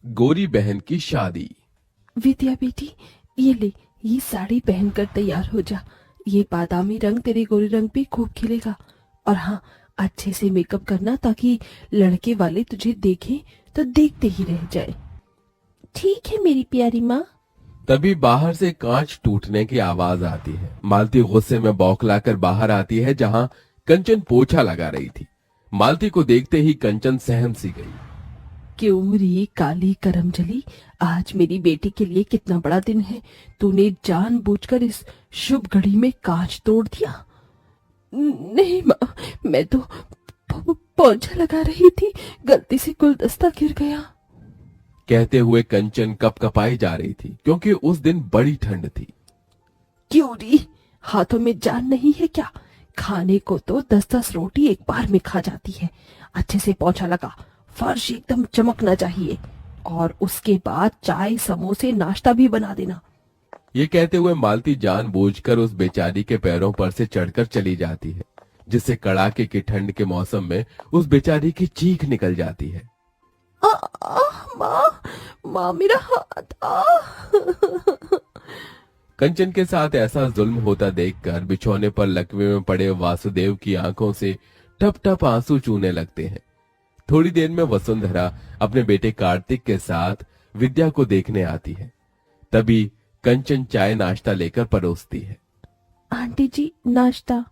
गोरी बहन की शादी। विद्या बेटी, ये ले, ये साड़ी पहनकर तैयार हो जा। ये बादामी रंग तेरे गोरे रंग पे खूब खिलेगा। और हाँ, अच्छे से मेकअप करना ताकि लड़के वाले तुझे देखें तो देखते ही रह जाए। ठीक है मेरी प्यारी माँ। तभी बाहर से कांच टूटने की आवाज आती है। मालती गुस्से में बौखलाकर बाहर आती है, जहां कंचन पोछा लगा रही थी। मालती को देखते ही कंचन सहम सी गई। क्यों रे काली करमजली, आज मेरी बेटी के लिए कितना बड़ा दिन है। तूने जानबूझकर इस शुभ घड़ी में कांच तोड़ दिया। नहीं माँ, मैं तो पोंछा लगा रही थी, गलती से गुलदस्ता गिर गया। कहते हुए कंचन कपकपाई जा रही थी, क्योंकि उस दिन बड़ी ठंड थी। क्यों री, हाथों में जान नहीं है क्या? खाने को तो 10-10 रोटी एक बार में खा जाती है। अच्छे से पोंछा लगा, फर्श एकदम चमकना चाहिए। और उसके बाद चाय, समोसे, नाश्ता भी बना देना। ये कहते हुए मालती जानबूझकर उस बेचारी के पैरों पर से चढ़कर चली जाती है, जिससे कड़ाके की ठंड के मौसम में उस बेचारी की चीख निकल जाती है। माँ, माँ मेरा हाथ कंचन के साथ ऐसा जुल्म होता देखकर बिछौने पर लकवे में पड़े वासुदेव की आंखों से टप टप आंसू चूने लगते हैं। थोड़ी देर में वसुंधरा अपने बेटे कार्तिक के साथ विद्या को देखने आती है। तभी कंचन चाय नाश्ता लेकर परोसती है। आंटी जी, नाश्ता।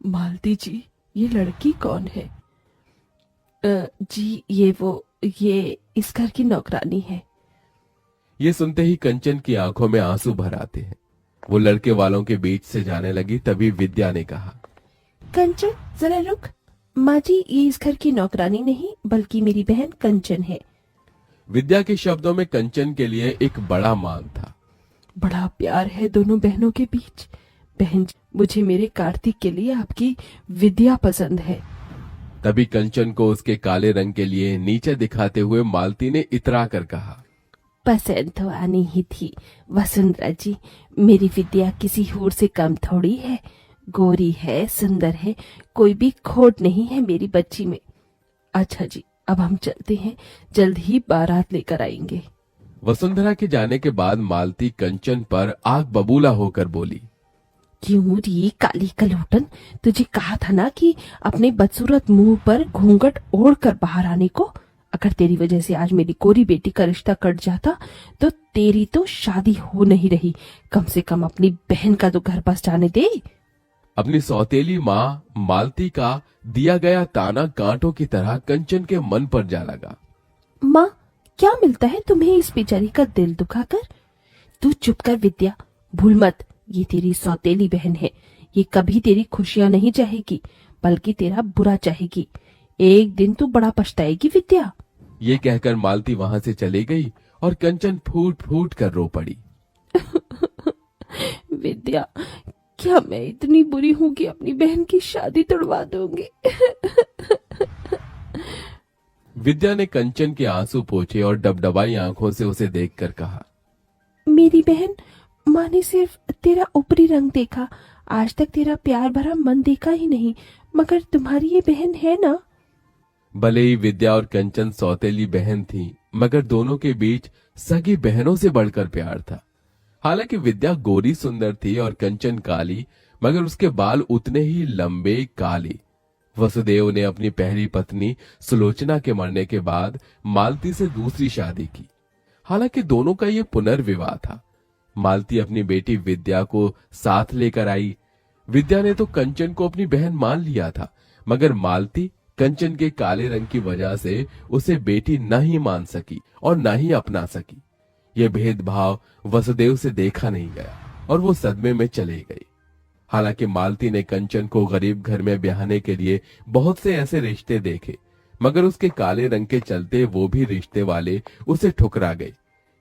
मालती जी, ये लड़की कौन है? जी, ये इस घर की नौकरानी है। ये सुनते ही कंचन की आंखों में आंसू भर आते हैं। वो लड़के वालों के बीच से जाने लगी। तभी विद्या ने कहा, कंचन जरा रुक। माँ जी, ये इस घर की नौकरानी नहीं बल्कि मेरी बहन कंचन है। विद्या के शब्दों में कंचन के लिए एक बड़ा मान था। बड़ा प्यार है दोनों बहनों के बीच। बहन जी, मुझे मेरे कार्तिक के लिए आपकी विद्या पसंद है। तभी कंचन को उसके काले रंग के लिए नीचे दिखाते हुए मालती ने इतरा कर कहा, पसंद तो आनी ही थी वसुंधरा जी। मेरी विद्या किसी हूर से कम थोड़ी है। गोरी है, सुंदर है, कोई भी खोट नहीं है मेरी बच्ची में। अच्छा जी, अब हम चलते हैं, जल्द ही बारात लेकर आएंगे। वसुंधरा के जाने के बाद मालती कंचन पर आग बबूला होकर बोली, क्यों री काली कलूटन, तुझे कहा था ना कि अपने बदसूरत मुंह पर घूंघट ओढ़ कर बाहर आने को। अगर तेरी वजह से आज मेरी कोरी बेटी का रिश्ता कट जाता तो तेरी तो शादी हो नहीं रही। कम से कम अपनी बहन का तो घर बस जाने दे। अपनी सौतेली माँ मालती का दिया गया ताना कांटों की तरह कंचन के मन पर जा लगा। माँ, क्या मिलता है तुम्हें इस बेचारी का दिल दुखाकर? तू चुप कर विद्या, भूल मत, ये तेरी सौतेली बहन है। ये कभी तेरी खुशियां नहीं चाहेगी बल्कि तेरा बुरा चाहेगी। एक दिन तू बड़ा पछताएगी विद्या। ये कहकर मालती वहां से चली गई और कंचन फूट फूट कर रो पड़ी। विद्या, क्या मैं इतनी बुरी हूँ कि अपनी बहन की शादी तोड़वा दूंगी? विद्या ने कंचन के आंसू पोंछे और डबडबाई आंखों से उसे देखकर कहा, मेरी बहन, माँ ने सिर्फ तेरा ऊपरी रंग देखा, आज तक तेरा प्यार भरा मन देखा ही नहीं। मगर तुम्हारी ये बहन है ना? भले ही विद्या और कंचन सौतेली बहन थी, मगर दोनों के बीच सगी बहनों से बढ़कर प्यार था। हालांकि विद्या गोरी सुंदर थी और कंचन काली, मगर उसके बाल उतने ही लंबे काले। वसुदेव ने अपनी पहली पत्नी सुलोचना के मरने के बाद मालती से दूसरी शादी की। हालांकि दोनों का ये पुनर्विवाह था। मालती अपनी बेटी विद्या को साथ लेकर आई। विद्या ने तो कंचन को अपनी बहन मान लिया था, मगर मालती कंचन के काले रंग की वजह से उसे बेटी न ही मान सकी और न ही अपना सकी। यह भेदभाव वसुदेव से देखा नहीं गया और वो सदमे में चले गई। हालांकि मालती ने कंचन को गरीब घर में ब्याहने के लिए बहुत से ऐसे रिश्ते देखे, मगर उसके काले रंग के चलते वो भी रिश्ते वाले उसे ठुकरा गए।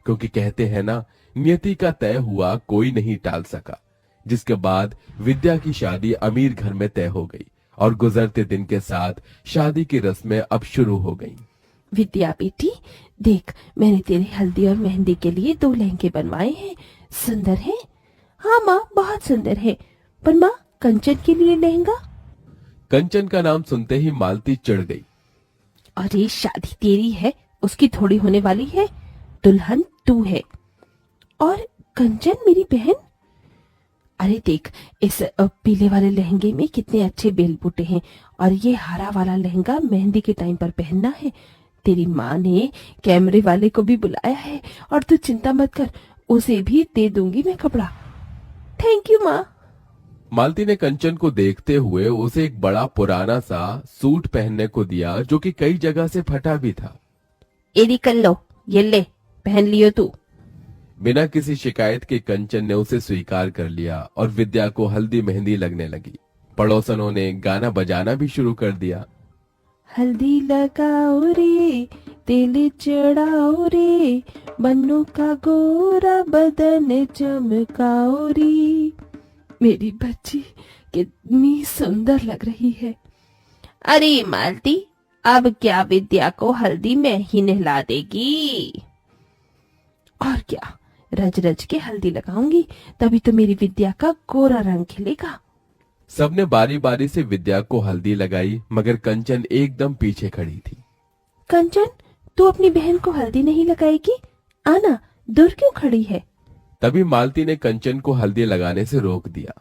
क्योंकि कहते हैं ना, नियति का तय हुआ कोई नहीं टाल सका। जिसके बाद विद्या की शादी अमीर घर में तय हो गई और गुजरते दिन के साथ शादी की रस्में अब शुरू हो गईं। विद्या बेटी, देख, मैंने तेरे हल्दी और मेहंदी के लिए 2 लहंगे बनवाए हैं। सुंदर है? हाँ माँ, बहुत सुंदर है। पर माँ, कंचन के लिए लहंगा? कंचन का नाम सुनते ही मालती चिढ़ गई। अरे शादी तेरी है, उसकी थोड़ी होने वाली है। दुल्हन तू है और कंचन मेरी बहन। अरे देख, इस पीले वाले लहंगे में कितने अच्छे बेल बूटे हैं और ये हरा वाला लहंगा मेहंदी के टाइम पर पहनना है। तेरी माँ ने कैमरे वाले को भी बुलाया है और तू चिंता मत कर, उसे भी दे दूंगी मैं कपड़ा। थैंक यू माँ। मालती ने कंचन को देखते हुए उसे एक बड़ा पुराना सा सूट पहनने को दिया जो कि कई जगह से फटा भी था। एडी कर लो, ये ले पहन लियो तू। बिना किसी शिकायत के कंचन ने उसे स्वीकार कर लिया और विद्या को हल्दी मेहंदी लगने लगी। पड़ोसनों ने गाना बजाना भी शुरू कर दिया। हल्दी लगाओ रे, तेल चढ़ाओ रे, बन्नों का गोरा बदन चमकाओ रे। मेरी बच्ची कितनी सुंदर लग रही है। अरे मालती, अब क्या विद्या को हल्दी में ही नहला देगी? और क्या, रज रज के हल्दी लगाऊंगी, तभी तो मेरी विद्या का गोरा रंग खिलेगा। सबने बारी बारी से विद्या को हल्दी लगाई, मगर कंचन एकदम पीछे खड़ी थी। कंचन, तू अपनी बहन को हल्दी नहीं लगाएगी? आना, दूर क्यों खड़ी है? तभी मालती ने कंचन को हल्दी लगाने से रोक दिया।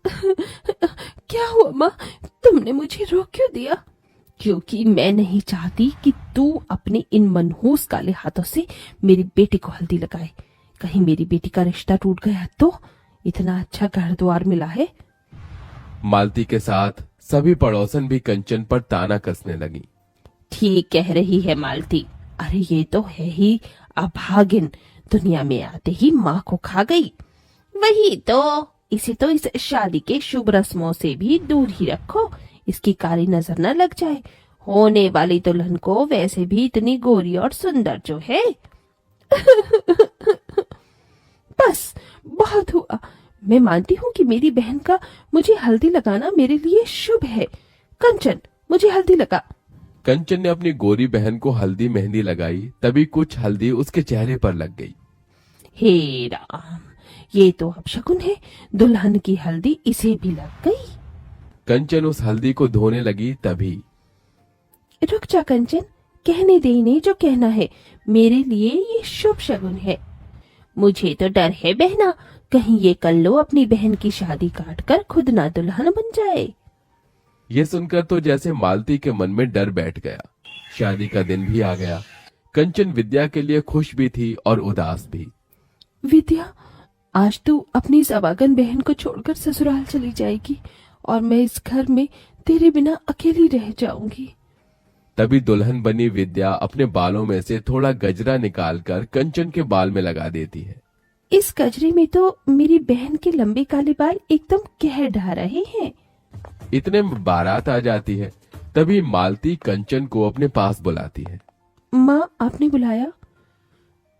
क्या हुआ माँ, तुमने मुझे रोक क्यों दिया? क्योंकि मैं नहीं चाहती कि तू अपने इन मनहूस काले हाथों से मेरी बेटी को हल्दी लगाए। कहीं मेरी बेटी का रिश्ता टूट गया तो? इतना अच्छा घर द्वार मिला है। मालती के साथ सभी पड़ोसन भी कंचन पर ताना कसने लगी। ठीक कह रही है मालती। अरे ये तो है ही अभागिन, दुनिया में आते ही माँ को खा गई। वही तो, इसे तो इस शादी के शुभ रस्मों से भी दूर ही रखो, इसकी काली नजर न लग जाए। होने वाली दुल्हन को वैसे भी इतनी गोरी और सुंदर जो है। बस बहुत हुआ। मैं मानती हूँ कि मेरी बहन का मुझे हल्दी लगाना मेरे लिए शुभ है। कंचन, मुझे हल्दी लगा। कंचन ने अपनी गोरी बहन को हल्दी मेहंदी लगाई, तभी कुछ हल्दी उसके चेहरे पर लग गई। हे राम, ये तो अपशकुन है, दुल्हन की हल्दी इसे भी लग गई। कंचन उस हल्दी को धोने लगी, तभी रुक जा कंचन, कहने दे इन्हें जो कहना है। मेरे लिए ये शुभ शगुन है। मुझे तो डर है बहना, कहीं ये कल लो अपनी बहन की शादी काट कर खुद ना दुल्हन बन जाए। ये सुनकर तो जैसे मालती के मन में डर बैठ गया। शादी का दिन भी आ गया। कंचन विद्या के लिए खुश भी थी और उदास भी। विद्या, आज तू अपनी सवागन बहन को छोड़कर ससुराल चली जाएगी और मैं इस घर में तेरे बिना अकेली रह जाऊंगी। तभी दुल्हन बनी विद्या अपने बालों में से थोड़ा गजरा निकालकर कंचन के बाल में लगा देती है। इस गजरे में तो मेरी बहन के लंबे काले बाल एकदम कह ढा रहे हैं। इतने में बारात आ जाती है। तभी मालती कंचन को अपने पास बुलाती है। माँ, आपने बुलाया?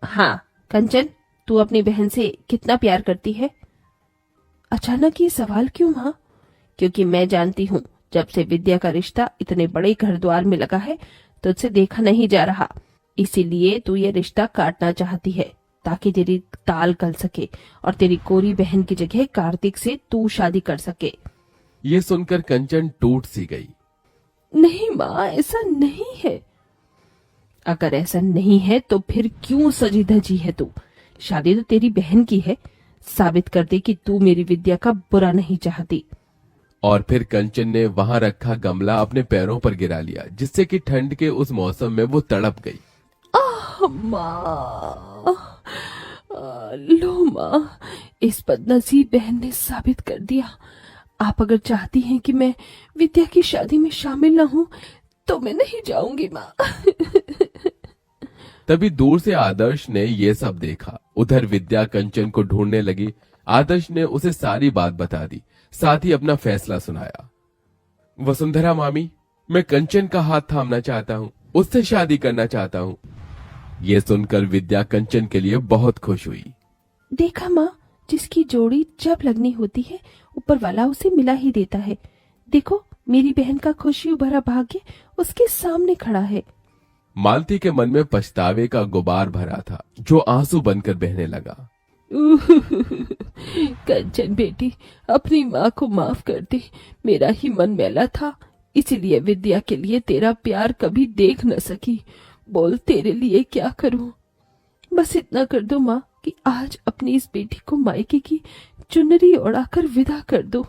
हाँ कंचन, तू अपनी बहन से कितना प्यार करती है? अचानक ये सवाल क्यों माँ? क्योंकि मैं जानती हूँ, जब से विद्या का रिश्ता इतने बड़े घर द्वार में लगा है तुझसे देखा नहीं जा रहा, इसीलिए तू ये रिश्ता काटना चाहती है ताकि तेरी ताल गल सके और तेरी कोरी बहन की जगह कार्तिक से तू शादी कर सके। ये सुनकर कंचन टूट सी गई। नहीं माँ, ऐसा नहीं है। अगर ऐसा नहीं है तो फिर क्यों सजी धजी है तू? शादी तो तेरी बहन की है, साबित कर दे कि तू मेरी विद्या का बुरा नहीं चाहती। और फिर कंचन ने वहां रखा गमला अपने पैरों पर गिरा लिया, जिससे कि ठंड के उस मौसम में वो तड़प गई। माँ, लो माँ, इस बदनसीब बहन ने साबित कर दिया। आप अगर चाहती हैं कि मैं विद्या की शादी में शामिल न हूँ तो मैं नहीं जाऊंगी माँ। तभी दूर से आदर्श ने ये सब देखा। उधर विद्या कंचन को ढूंढने लगी। आदर्श ने उसे सारी बात बता दी, साथ ही अपना फैसला सुनाया। वसुंधरा मामी, मैं कंचन का हाथ थामना चाहता हूँ, उससे शादी करना चाहता हूँ। ये सुनकर विद्या कंचन के लिए बहुत खुश हुई। देखा माँ, जिसकी जोड़ी जब लगनी होती है ऊपर वाला उसे मिला ही देता है। देखो, मेरी बहन का खुशियों भरा भाग्य उसके सामने खड़ा है। मालती के मन में पछतावे का गुबार भरा था, जो आंसू बनकर बहने लगा। कंचन बेटी, अपनी माँ को माफ कर दे। मेरा ही मन मैला था, इसीलिए विद्या के लिए तेरा प्यार कभी देख न सकी। बोल, तेरे लिए क्या करूं? बस इतना कर दो माँ कि आज अपनी इस बेटी को मायके की चुनरी ओढ़ाकर विदा कर दो।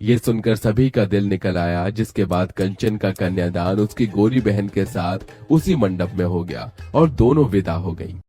ये सुनकर सभी का दिल निकल आया, जिसके बाद कंचन का कन्यादान उसकी गोरी बहन के साथ उसी मंडप में हो गया और दोनों विदा हो गईं।